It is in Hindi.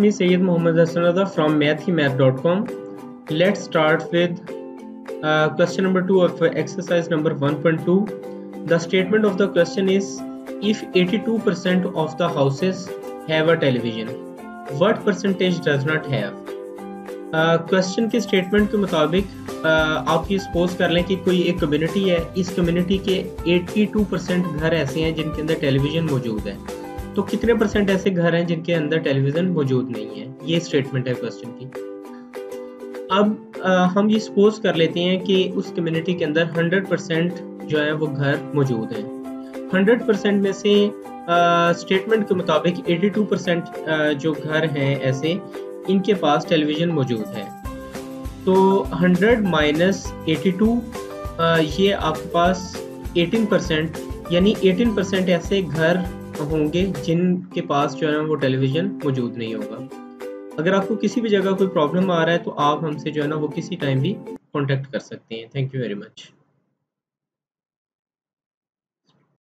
me Sayyid Muhammad Hassan Reza from mathemath.com. Let's start with question number 2 of exercise number 1.2. The statement of the question is, if 82% of the houses have a television, what percentage does not have? Question के स्टेटमेंट के मुताबिक आप ये सपोज कर लें कि कोई एक कम्युनिटी है, इस कम्युनिटी के 82% घर ऐसे हैं जिनके अंदर टेलीविज़न मौजूद है, तो कितने परसेंट ऐसे घर हैं जिनके अंदर टेलीविज़न मौजूद नहीं है? ये स्टेटमेंट है क्वेश्चन की। अब हम ये सपोज कर लेते हैं कि उस कम्युनिटी के अंदर 100% जो है वो घर मौजूद हैं। 100% में से स्टेटमेंट के मुताबिक 82% जो घर हैं ऐसे, इनके पास टेलीविज़न मौजूद है। तो 100 माइनस 82 ये आपके पास 18%, यानी 18% ऐसे घर होंगे जिनके पास जो है वो टेलीविज़न मौजूद नहीं होगा। अगर आपको किसी भी जगह कोई प्रॉब्लम आ रहा है तो आप हमसे जो है ना वो किसी टाइम भी कॉन्टेक्ट कर सकते हैं। Thank you very much.